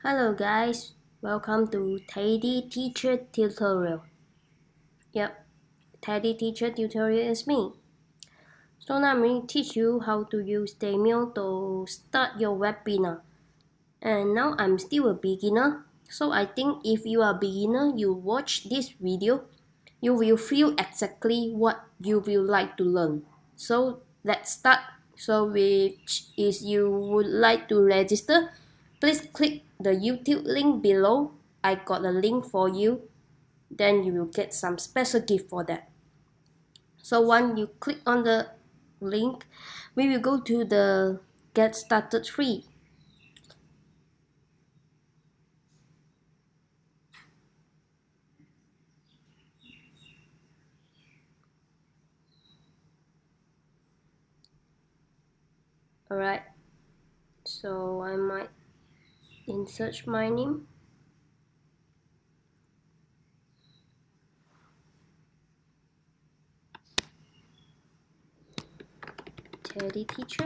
Hello guys, welcome to Teddy Teacher Tutorial. Yep, Teddy Teacher Tutorial is me. So now I'm going to teach you how to use Demio to start your webinar. And now I'm still a beginner, so I think if you are a beginner, you watch this video, you will feel exactly what you will like to learn. So let's start. So which is you would like to register, please click the YouTube link below. I got a link for you. Then you will get some special gift for that. So once you click on the link, we will go to the Get Started Free. Alright, so I might insert my name. Teddy Teacher.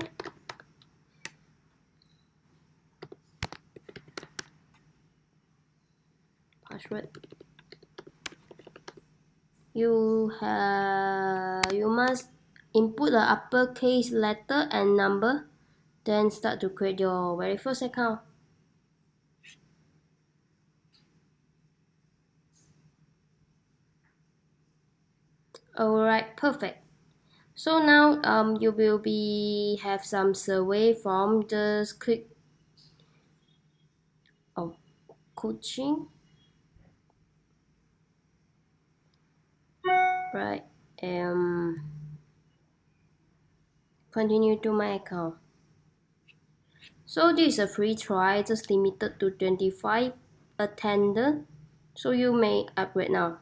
Password. You must input the uppercase letter and number, then start to create your very first account. Alright, perfect. So now you will have some survey form. Just click coaching. Right, continue to my account. So this is a free trial, just limited to 25 attenders. So you may upgrade now.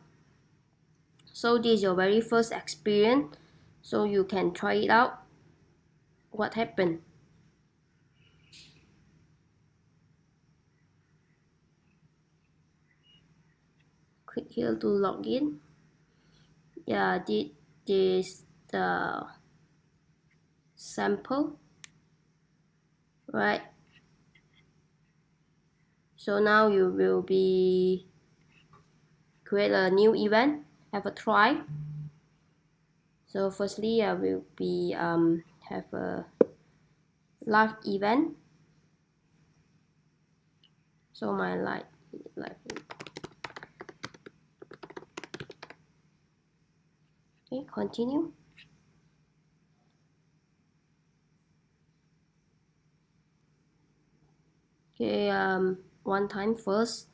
So this is your very first experience, so you can try it out. What happened? Click here to log in. Yeah, this is the sample, right? So now you will create a new event, have a try. So firstly, I will have a live event. So my live. Okay, continue. Okay, one time first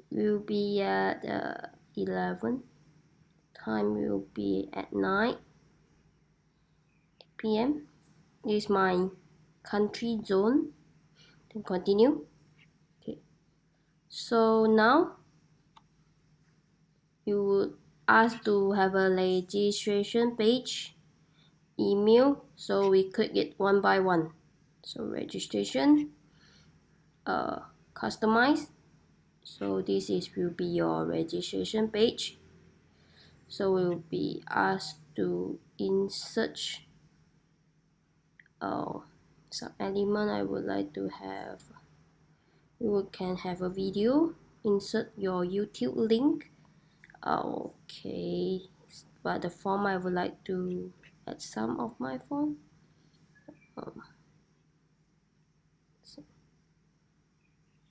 will be at 11. Time will be at 9 p.m. This is my country zone. Then continue. Okay. So now you would ask to have a registration page, email. So we click it one by one. So registration, customize. So this will be your registration page. So we'll be asked to insert some element I would like to have. You can have a video, insert your YouTube link. Okay, but the form I would like to add some of my form.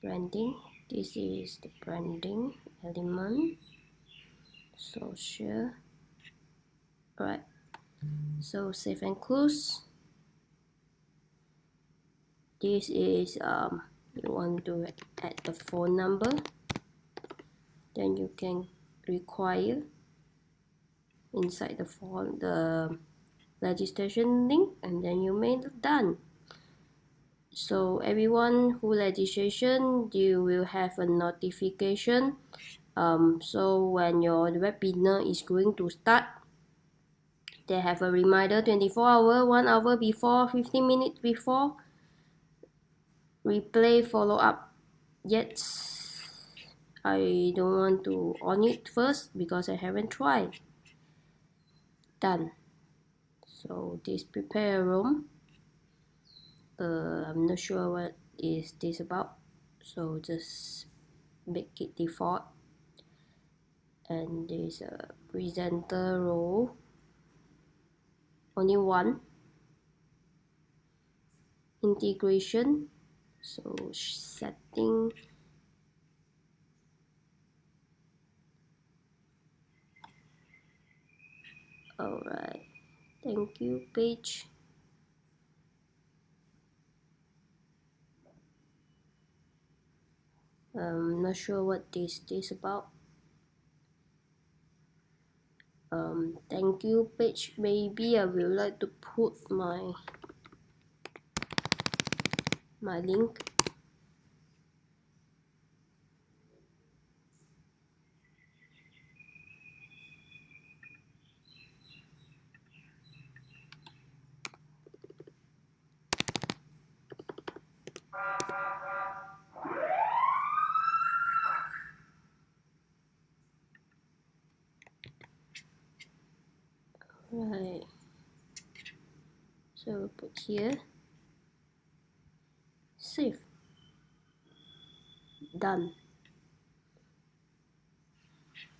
Branding. This is the branding element. Social. Alright. So save and close. This is you want to add the phone number. Then you can require inside the form the registration link, and then you made it done. So everyone who registration, you will have a notification. So when your webinar is going to start, they have a reminder 24 hours, 1 hour before, 15 minutes before. Replay follow up. Yet I don't want to on it first because I haven't tried. Done. So this prepare a room. I'm not sure what is this about. So just make it default. And there's a presenter role, only one. Integration, so setting. Alright, thank you page. Not sure what this is about. Thank you page. Maybe I will like to put my link. Right, so put here, save, done,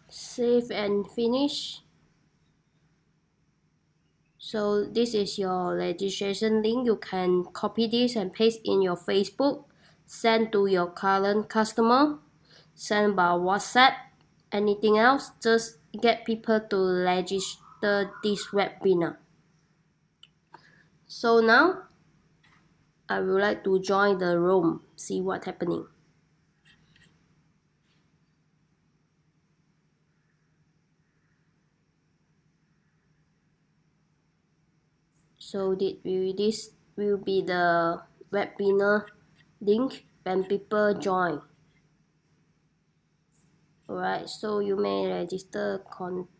save and finish. So this is your registration link. You can copy this and paste in your Facebook, send to your current customer, send by WhatsApp. Anything else, just get people to register this webinar. So now I would like to join the room, see what's happening. So this will be the webinar link when people join. Alright, so you may register contact.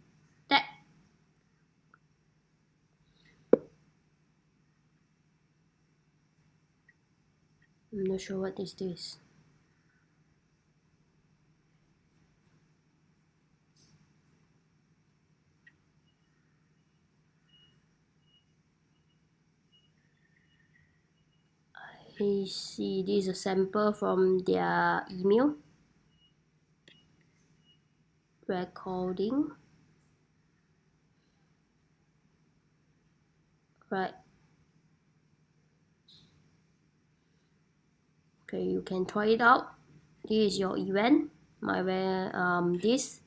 I'm not sure what is this. I see this is a sample from their email. Recording. Right. Okay, you can try it out. This is your event. This.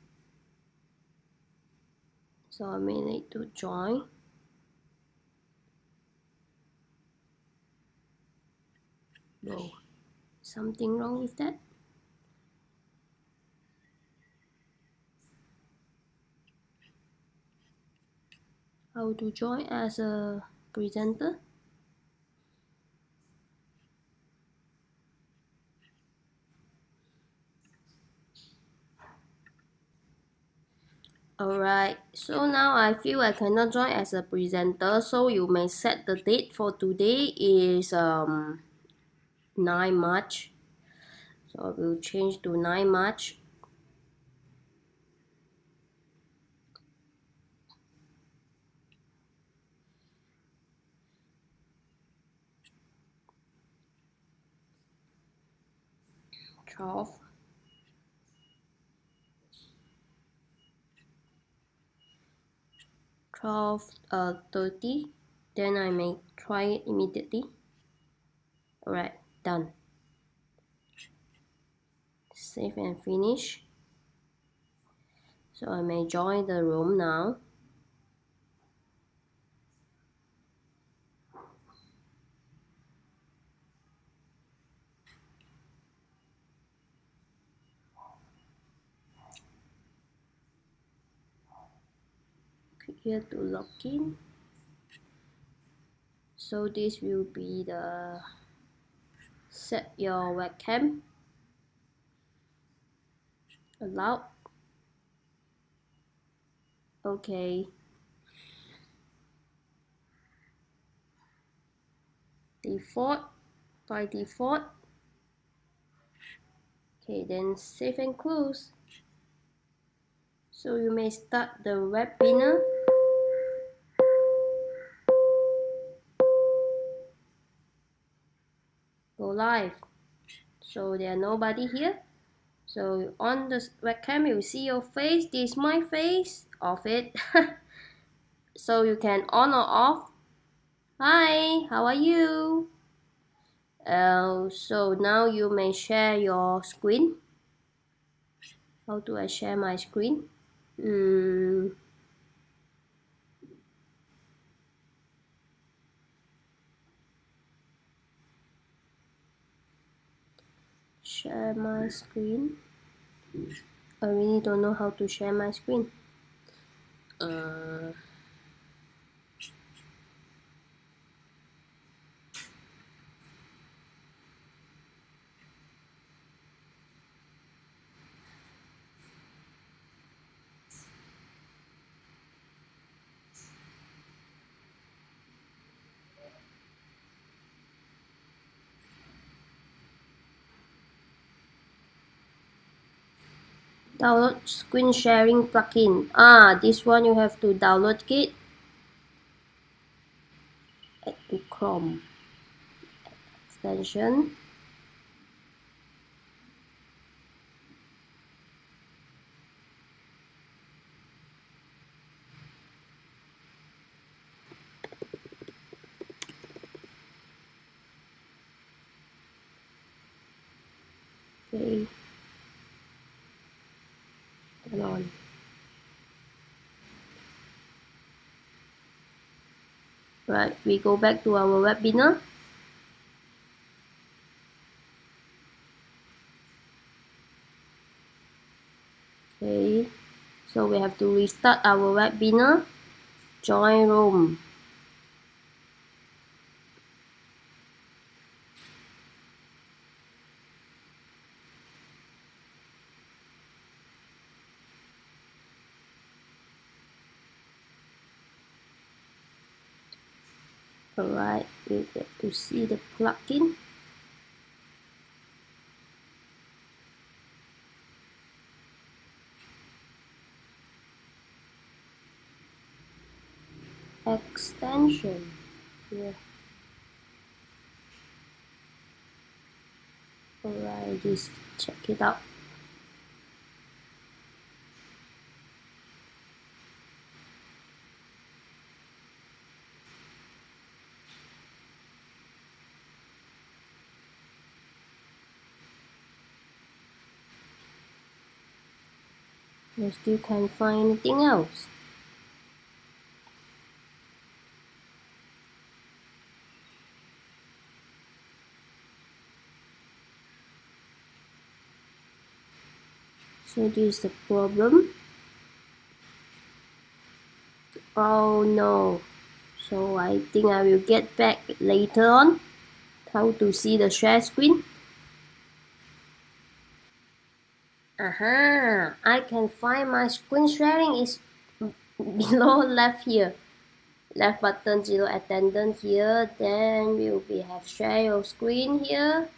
So I may need to join. No, something wrong with that. How to join as a presenter? Alright, so now I feel I cannot join as a presenter, so you may set the date for today is 9 March. So I will change to 9 March. Twelve 30, then I may try it immediately. Alright, done. Save and finish. So I may join the room now. Click here to log in. So this will be the set your webcam. Allow. Okay. Default by default. Okay, then save and close. So you may start the webinar. Go live. So there are nobody here. So on the webcam you see your face. This is my face. Off it. So you can on or off. Hi, how are you? So now you may share your screen. How do I share my screen? Share my screen. I really don't know how to share my screen. Download screen sharing plugin. This one you have to download it. Add to Chrome extension. Okay. Turn on. Right, we go back to our webinar. Okay, so we have to restart our webinar. Join room. Alright, you get to see the plugin. Extension. Yeah. Alright, just check it out. You still can't find anything else. So this is the problem. Oh no. So I think I will get back later on how to see the share screen. I can find my screen sharing is below left here. Left button, zero attendance here. Then we will have share your screen here.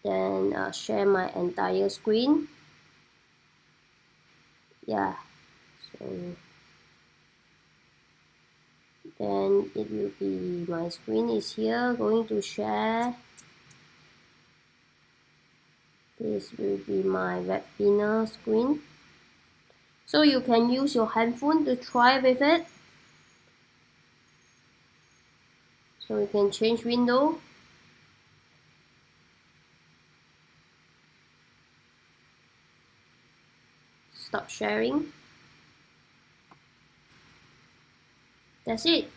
Then share my entire screen. Yeah. So then it will be my screen is here. Going to share. This will be my webinar screen. So you can use your handphone to try with it. So you can change window. Stop sharing. That's it.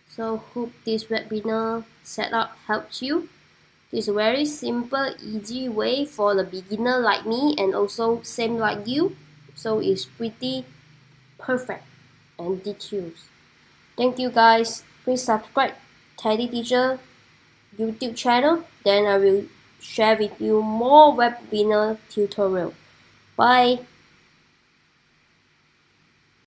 So hope this webinar setup helps you. It's a very simple, easy way for the beginner like me and also same like you. So it's pretty perfect and details. Thank you guys. Please subscribe Teddy Teacher YouTube channel. Then I will share with you more webinar tutorial. Bye.